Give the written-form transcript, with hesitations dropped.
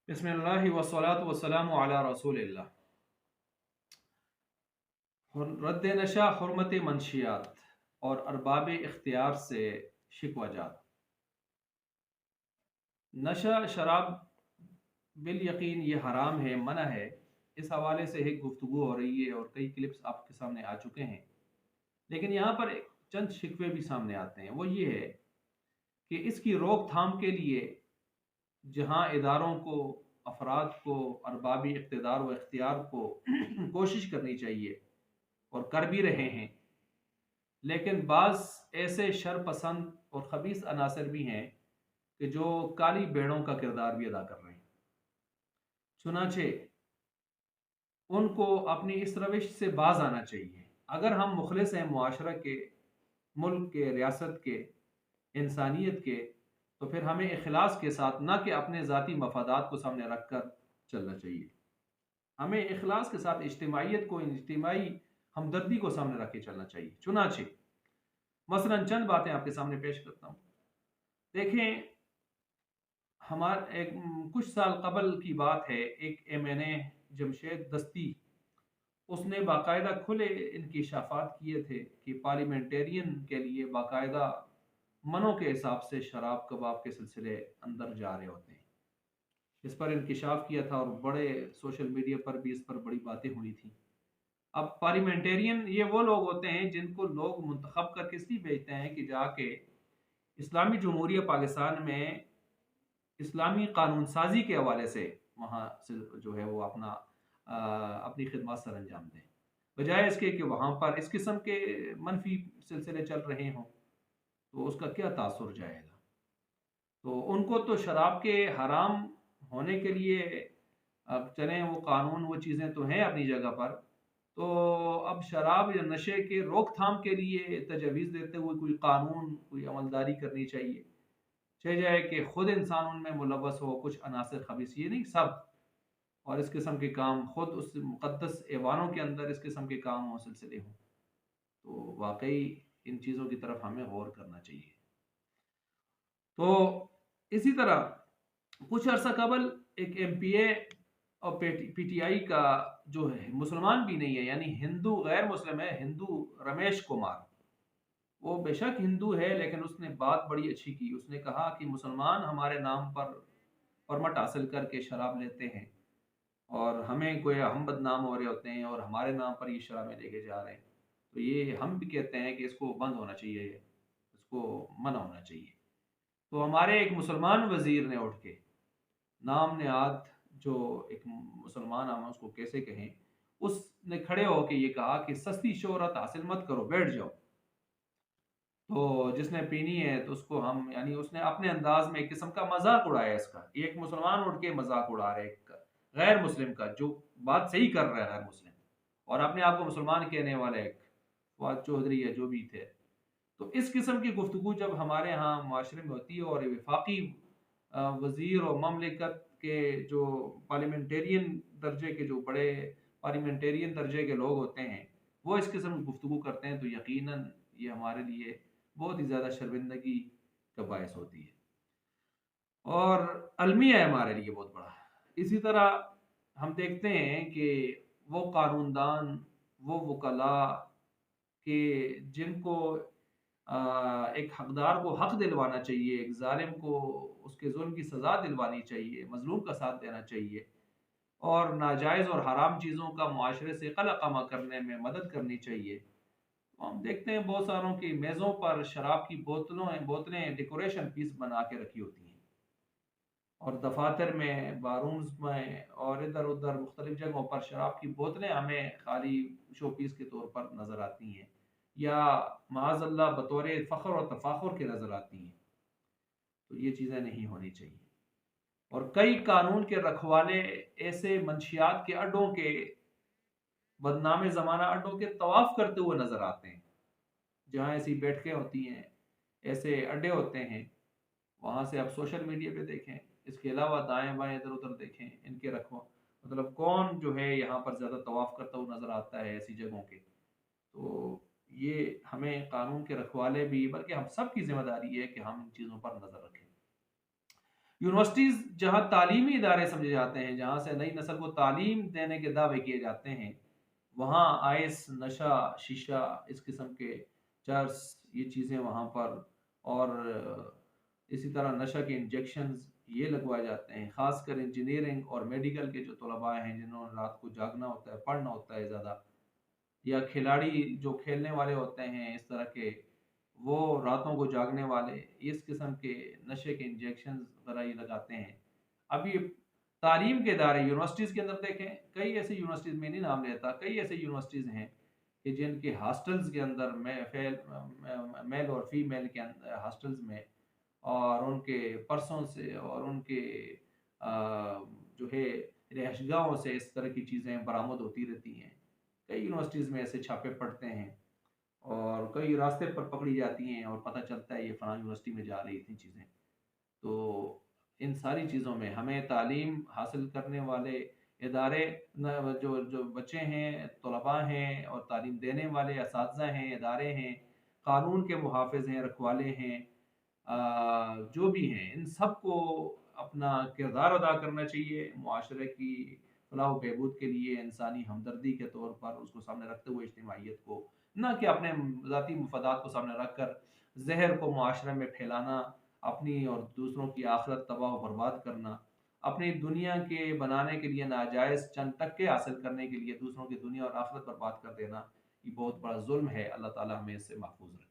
بسم اللہ والصلاة والسلام علی رسول اللہ۔ رد نشہ حرمت منشیات اور ارباب اختیار سے شکوہ جات۔ نشہ شراب بالیقین یہ حرام ہے، منع ہے۔ اس حوالے سے ایک گفتگو ہو رہی ہے اور کئی کلپس آپ کے سامنے آ چکے ہیں، لیکن یہاں پر چند شکوے بھی سامنے آتے ہیں۔ وہ یہ ہے کہ اس کی روک تھام کے لیے جہاں اداروں کو، افراد کو، ارباب اقتدار و اختیار کو کوشش کرنی چاہیے اور کر بھی رہے ہیں، لیکن بعض ایسے شر پسند اور خبیث عناصر بھی ہیں کہ جو کالی بیڑوں کا کردار بھی ادا کر رہے ہیں۔ چنانچہ ان کو اپنی اس روش سے باز آنا چاہیے۔ اگر ہم مخلص ہیں معاشرہ کے، ملک کے، ریاست کے، انسانیت کے، تو پھر ہمیں اخلاص کے ساتھ، نہ کہ اپنے ذاتی مفادات کو سامنے رکھ کر چلنا چاہیے۔ ہمیں اخلاص کے ساتھ اجتماعیت کو، اجتماعی ہمدردی کو سامنے رکھ کے چلنا چاہیے۔ چنانچہ مثلا چند باتیں آپ کے سامنے پیش کرتا ہوں۔ دیکھیں، ایک کچھ سال قبل کی بات ہے، ایک ایم این اے جمشید دستی، اس نے باقاعدہ کھلے انکشافات کیے تھے کہ پارلیمنٹرین کے لیے باقاعدہ منوں کے حساب سے شراب کباب کے سلسلے اندر جا رہے ہوتے ہیں۔ اس پر انکشاف کیا تھا اور بڑے سوشل میڈیا پر بھی اس پر بڑی باتیں ہوئی تھیں۔ اب پارلیمنٹرین یہ وہ لوگ ہوتے ہیں جن کو لوگ منتخب کر کے اس لیے بھیجتے ہیں کہ جا کے اسلامی جمہوریہ پاکستان میں اسلامی قانون سازی کے حوالے سے وہاں سے جو ہے وہ اپنی خدمات سر انجام دیں، بجائے اس کے کہ وہاں پر اس قسم کے منفی سلسلے چل رہے ہوں تو اس کا کیا تاثر جائے گا۔ تو ان کو تو شراب کے حرام ہونے کے لیے، اب چلیں وہ قانون، وہ چیزیں تو ہیں اپنی جگہ پر، تو اب شراب یا نشے کے روک تھام کے لیے تجویز دیتے ہوئے کوئی قانون، کوئی عملداری کرنی چاہیے، چاہے جائے کہ خود انسان ان میں ملوث ہو، کچھ عناصر خبیث، یہ نہیں سب، اور اس قسم کے کام خود اس مقدس ایوانوں کے اندر اس قسم کے کام ہوں، سلسلے ہوں، تو واقعی ان چیزوں کی طرف ہمیں غور کرنا چاہیے۔ تو اسی طرح کچھ عرصہ قبل ایک ایم پی اے اور پی ٹی آئی کا جو ہے، مسلمان بھی نہیں ہے، یعنی ہندو غیر مسلم ہے، ہندو رمیش کمار، وہ بے شک ہندو ہے، لیکن اس نے بات بڑی اچھی کی۔ اس نے کہا کہ مسلمان ہمارے نام پر پرمٹ حاصل کر کے شراب لیتے ہیں اور ہمیں کوئی ہم بدنام ہو رہے ہوتے ہیں اور ہمارے نام پر یہ شرابیں لے کے جا رہے ہیں، تو یہ ہم بھی کہتے ہیں کہ اس کو بند ہونا چاہیے، اس کو منع ہونا چاہیے۔ تو ہمارے ایک مسلمان وزیر نے اٹھ کے نام نہاد، جو ایک مسلمان، ہم اس کو کیسے کہیں، اس نے کھڑے ہو کے یہ کہا کہ سستی شہرت حاصل مت کرو، بیٹھ جاؤ، تو جس نے پینی ہے تو اس کو ہم، یعنی اس نے اپنے انداز میں ایک قسم کا مذاق اڑایا اس کا۔ ایک مسلمان اٹھ کے مذاق اڑا رہا ہے ایک غیر مسلم کا، جو بات صحیح کر رہا ہے غیر مسلم، اور اپنے آپ کو مسلمان کہنے والے ایک فواد چودھری ہے جو بھی تھے۔ تو اس قسم کی گفتگو جب ہمارے ہاں معاشرے میں ہوتی ہے اور وفاقی وزیر اور مملکت کے جو پارلیمنٹرین درجے کے، جو بڑے پارلیمنٹرین درجے کے لوگ ہوتے ہیں، وہ اس قسم کی گفتگو کرتے ہیں، تو یقیناً یہ ہمارے لیے بہت ہی زیادہ شرمندگی کا باعث ہوتی ہے اور المیہ ہے ہمارے لیے بہت بڑا۔ اسی طرح ہم دیکھتے ہیں کہ وہ قانون دان، وہ وکلاء کہ جن کو ایک حقدار کو حق دلوانا چاہیے، ایک ظالم کو اس کے ظلم کی سزا دلوانی چاہیے، مظلوم کا ساتھ دینا چاہیے، اور ناجائز اور حرام چیزوں کا معاشرے سے قلع کما کرنے میں مدد کرنی چاہیے، تو ہم دیکھتے ہیں بہت ساروں کی میزوں پر شراب کی بوتلیں ڈیکوریشن پیس بنا کے رکھی ہوتی ہیں، اور دفاتر میں، بارومز میں، اور ادھر ادھر مختلف جگہوں پر شراب کی بوتلیں ہمیں خالی شو پیس کے طور پر نظر آتی ہیں، یا معاذ اللہ بطور فخر اور تفاخر کے نظر آتی ہیں۔ تو یہ چیزیں نہیں ہونی چاہیے۔ اور کئی قانون کے رکھوالے ایسے منشیات کے اڈوں کے، بدنام زمانہ اڈوں کے طواف کرتے ہوئے نظر آتے ہیں، جہاں ایسی بیٹھکیں ہوتی ہیں، ایسے اڈے ہوتے ہیں، وہاں سے آپ سوشل میڈیا پہ دیکھیں، اس کے علاوہ دائیں بائیں ادھر ادھر دیکھیں، ان کے رکھو مطلب کون جو ہے یہاں پر زیادہ طواف کرتا ہوا نظر آتا ہے ایسی جگہوں کے۔ تو یہ ہمیں قانون کے رکھوالے بھی، بلکہ ہم سب کی ذمہ داری ہے کہ ہم ان چیزوں پر نظر رکھیں۔ یونیورسٹیز جہاں تعلیمی ادارے سمجھے جاتے ہیں، جہاں سے نئی نسل کو تعلیم دینے کے دعوے کیے جاتے ہیں، وہاں آئس، نشہ، شیشہ، اس قسم کے چرس، یہ چیزیں وہاں پر، اور اسی طرح نشہ کے انجیکشنز یہ لگوائے جاتے ہیں. خاص کر انجینئرنگ اور میڈیکل کے جو طلباء ہیں جنہوں نے رات کو جاگنا ہوتا ہے، پڑھنا ہوتا ہے زیادہ، یا کھلاڑی جو کھیلنے والے ہوتے ہیں اس طرح کے، وہ راتوں کو جاگنے والے، اس قسم کے نشے کے انجیکشن وغیرہ یہ لگاتے ہیں. ابھی تعلیم کے ادارے یونیورسٹیز کے اندر دیکھیں، کئی ایسی یونیورسٹیز میں نہیں نام لیتا، کئی ایسی یونیورسٹیز ہیں کہ جن کے ہاسٹلز کے اندر میل اور فیمیل کے ہاسٹلز میں، اور ان کے پرسوں سے اور ان کے جو ہے رہائش گاہوں سے اس طرح کی چیزیں برآمد ہوتی رہتی ہیں. کئی یونیورسٹیز میں ایسے چھاپے پڑتے ہیں، اور کئی راستے پر پکڑی جاتی ہیں اور پتہ چلتا ہے یہ فلاں یونیورسٹی میں جا رہی تھیں چیزیں. تو ان ساری چیزوں میں ہمیں تعلیم حاصل کرنے والے ادارے، جو بچے ہیں، طلباء ہیں، اور تعلیم دینے والے اساتذہ ہیں، ادارے ہیں، قانون کے محافظ ہیں، رکھوالے ہیں، جو بھی ہیں، ان سب کو اپنا کردار ادا کرنا چاہیے معاشرے کی فلاح و بہبود کے لیے، انسانی ہمدردی کے طور پر اس کو سامنے رکھتے ہوئے، اجتماعیت کو، نہ کہ اپنے ذاتی مفادات کو سامنے رکھ کر زہر کو معاشرے میں پھیلانا، اپنی اور دوسروں کی آخرت تباہ و برباد کرنا، اپنی دنیا کے بنانے کے لیے ناجائز چند ٹکے حاصل کرنے کے لیے دوسروں کی دنیا اور آخرت برباد کر دینا، یہ بہت بڑا ظلم ہے. اللہ تعالیٰ ہمیں اس سے محفوظ رکھے.